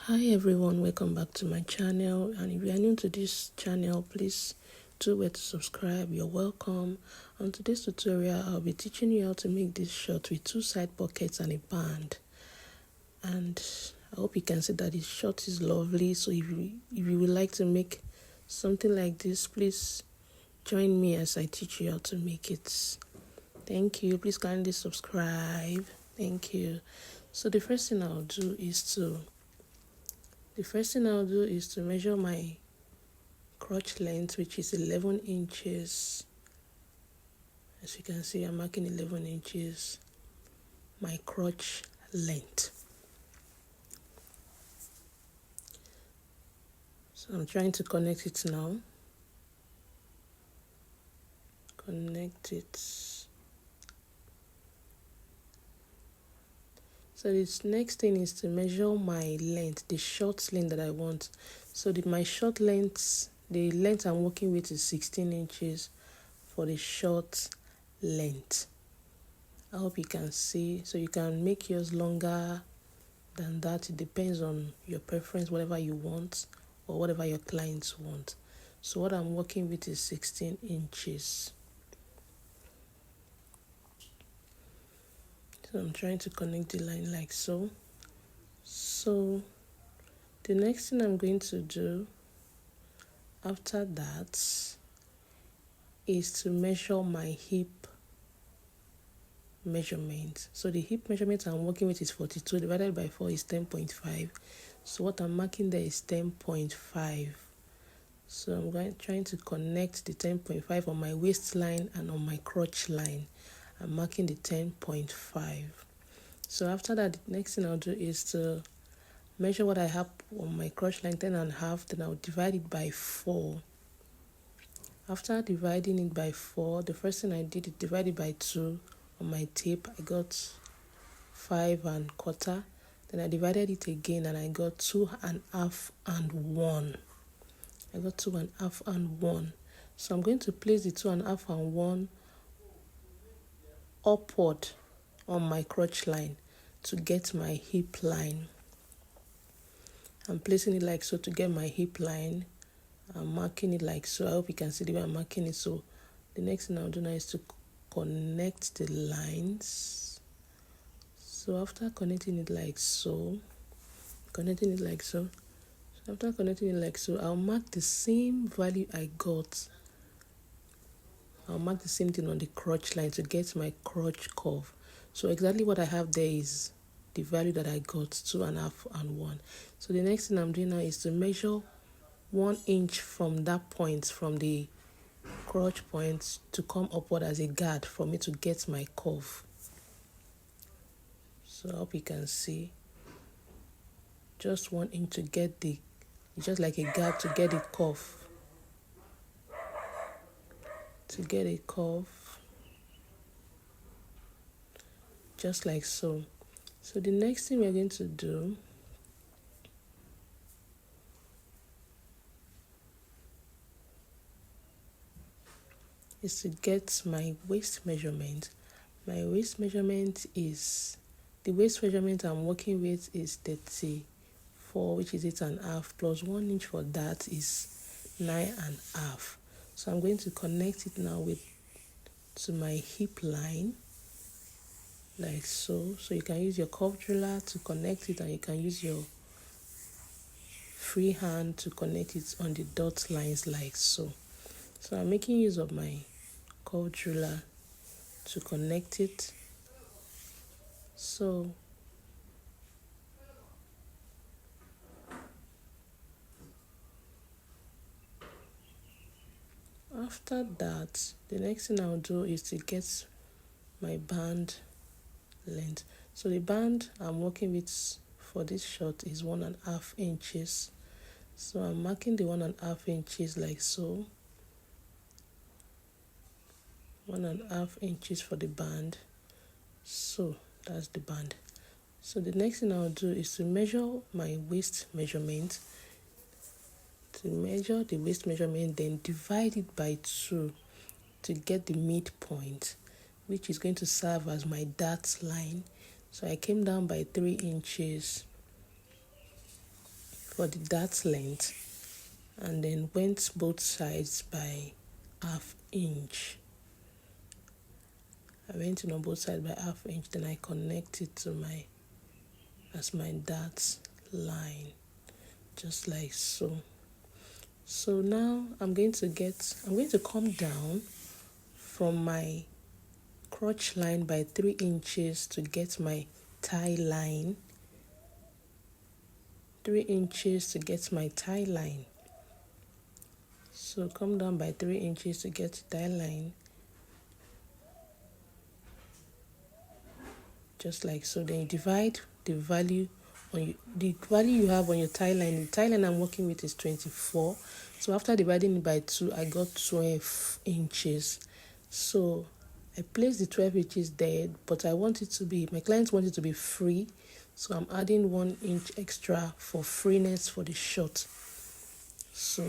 Hi everyone, welcome back to my channel, and if you are new to this channel, please do where to subscribe. You're welcome. On today's tutorial, I'll be teaching you how to make this short with two side pockets and a band. And I hope you can see that this short is lovely. So if you would like to make something like this, please join me as I teach you how to make it. Thank you. Please kindly subscribe. Thank you. So the first thing I'll do is to measure my crotch length, which is 11 inches. As you can see, I'm marking 11 inches, my crotch length. So I'm trying to connect it now. Connect it. So this next thing is to measure my length, the short length that I want. So my short length, the length I'm working with is 16 inches for the short length. I hope you can see. So you can make yours longer than that. It depends on your preference, whatever you want or whatever your clients want. So what I'm working with is 16 inches. So I'm trying to connect the line like so. So the next thing I'm going to do after that is to measure my hip measurement. So the hip measurement I'm working with is 42 divided by 4 is 10.5. So what I'm marking there is 10.5. So I'm trying to connect the 10.5 on my waistline and on my crotch line. I'm marking the 10.5. So after that, the next thing I'll do is to measure what I have on my crotch line, 10.5, then I'll divide it by 4. After dividing it by 4, the first thing I did is divide it by 2 on my tape. I got 5.25. Then I divided it again and I got 2.5 and 1. I got 2.5 and 1. So I'm going to place the 2.5 and 1 upward on my crotch line to get my hip line. I'm placing it like so to get my hip line. I'm marking it like so. I hope you can see the way I'm marking it. So the next thing I'll do now is to connect the lines. So after connecting it like so, after connecting it like so, I'll mark the same value I got. I'll mark the same thing on the crotch line to get my crotch curve. So exactly what I have there is the value that I got, 2.5 and 1. So the next thing I'm doing now is to measure 1 inch from that point, from the crotch point, to come upward as a guard for me to get my curve. So I hope you can see. Just 1 inch to get just like a guard to get it curve. To get a curve. Just like so. So the next thing we're going to do is to get my waist measurement. My waist measurement is, the waist measurement I'm working with is 34, which is 8.5, plus 1 inch for that is 9.5. So I'm going to connect it now to my hip line, like so. So you can use your curve driller to connect it, and you can use your free hand to connect it on the dot lines like so. So I'm making use of my curve driller to connect it. So after that, the next thing I'll do is to get my band length. So the band I'm working with for this short is 1.5 inches. So I'm marking the 1.5 inches like so. 1.5 inches for the band. So that's the band. So the next thing I'll do is to measure my waist measurement. To measure the waist measurement, then divide it by 2 to get the midpoint, which is going to serve as my dart line. So I came down by 3 inches. for the dart length, and then went both sides by ½ inch. I went in on both sides by ½ inch, then I connected to my dart line, just like so. So now I'm going to come down from my crotch line by 3 inches to get my tie line. 3 inches to get my tie line. So come down by 3 inches to get the tie line. Just like so. Then you divide the value you have on your tie line. The tie line I'm working with is 24. So after dividing it by 2, I got 12 inches. So I placed the 12 inches there, but my clients want it to be free. So I'm adding 1 inch extra for freeness for the short. So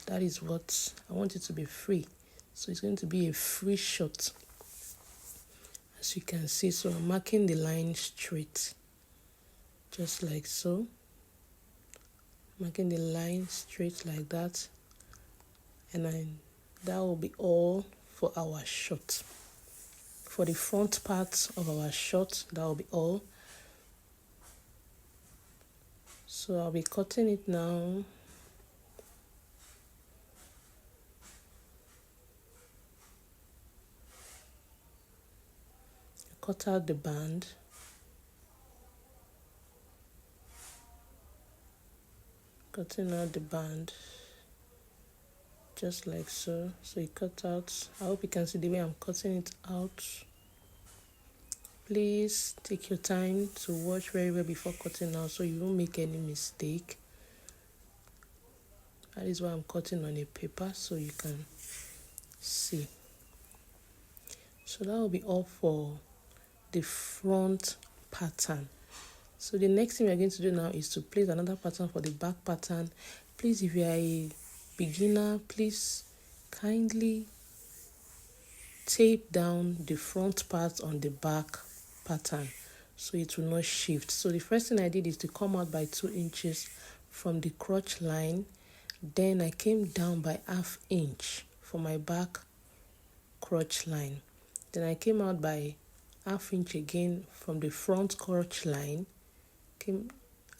that is what I want it to be free. So it's going to be a free short, as you can see. So I'm marking the line straight, just like so. Marking the line straight like that, and then that will be all for our short. For the front part of our short, that will be all. So I'll be cutting it now. Cut out the band. Cutting out the band, just like so. So you cut out. I hope you can see the way I'm cutting it out. Please take your time to watch very well before cutting out, so you won't make any mistake. That is why I'm cutting on a paper, so you can see. So that will be all for the front pattern. So the next thing we're going to do now is to place another pattern for the back pattern. Please, if you are a beginner, please kindly tape down the front part on the back pattern so it will not shift. So the first thing I did is to come out by 2 inches from the crotch line. Then I came down by ½ inch for my back crotch line. Then I came out by ½ inch again from the front crotch line, came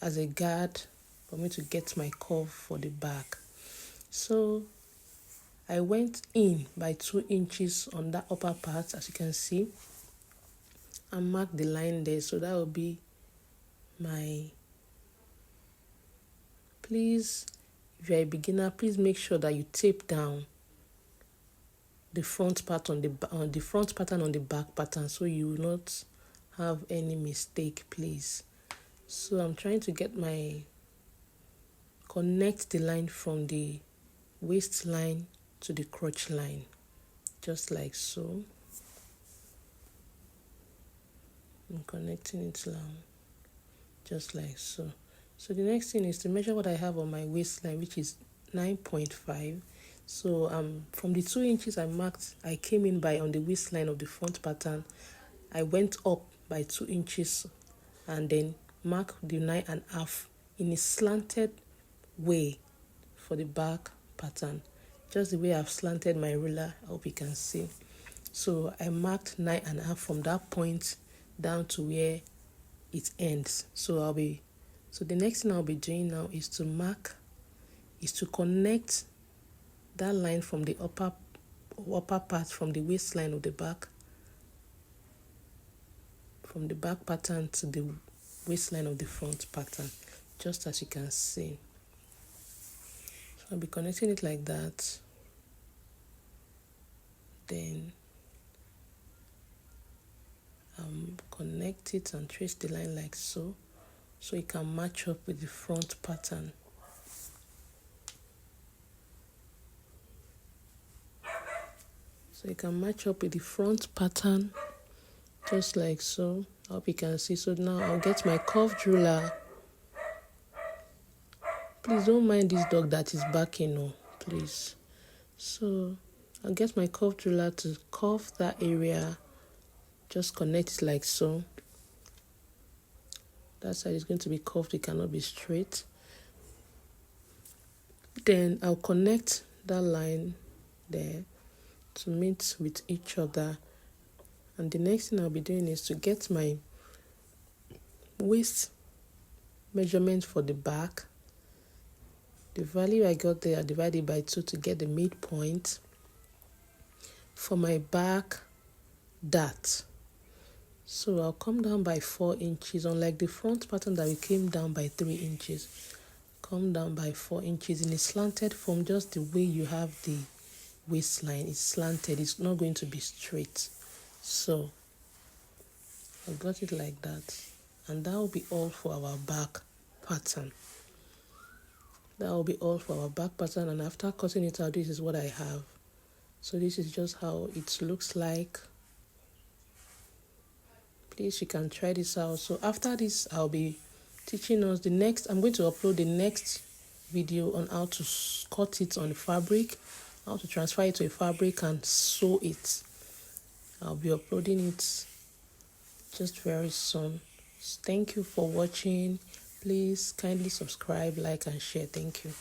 as a guard for me to get my curve for the back. So I went in by 2 inches on that upper part, as you can see, and marked the line there. So that will be my, please, if you're a beginner, please make sure that you tape down the front part on the front pattern on the back pattern, so you will not have any mistake, please. So I'm trying to connect the line from the waistline to the crotch line, just like so. I'm connecting it now, just like so. So the next thing is to measure what I have on my waistline, which is 9.5. So from the 2 inches I came in by on the waistline of the front pattern, I went up by 2 inches and then mark the 9.5 in a slanted way for the back pattern, just the way I've slanted my ruler. I hope you can see. So I marked 9.5 from that point down to where it ends. So the next thing I'll be doing now is to connect that line from the upper part, from the waistline of the back, from the back pattern to the waistline of the front pattern, just as you can see. So I'll be connecting it like that. Then connect it and trace the line like so it can match up with the front pattern. So you can match up with the front pattern, just like so. I hope you can see. So now I'll get my curved ruler. Please don't mind this dog that is barking, please. So I'll get my curved ruler to curve that area. Just connect it like so. That side is going to be curved, it cannot be straight. Then I'll connect that line there to meet with each other. And the next thing I'll be doing is to get my waist measurement for the back. The value I got there, I divided by 2 to get the midpoint. For my back dart, so I'll come down by 4 inches, unlike the front pattern that we came down by 3 inches. Come down by 4 inches in a slanted form, just the way you have the waistline. It's slanted, it's not going to be straight. So I got it like that, and that will be all for our back pattern. That will be all for our back pattern, and after cutting it out, this is what I have. So this is just how it looks like. Please, you can try this out. So after this, I'll be teaching us I'm going to upload the next video on how to cut it on the fabric, how to transfer it to a fabric and sew it. I'll be uploading it just very soon. Thank you for watching. Please kindly subscribe, like and share. Thank you.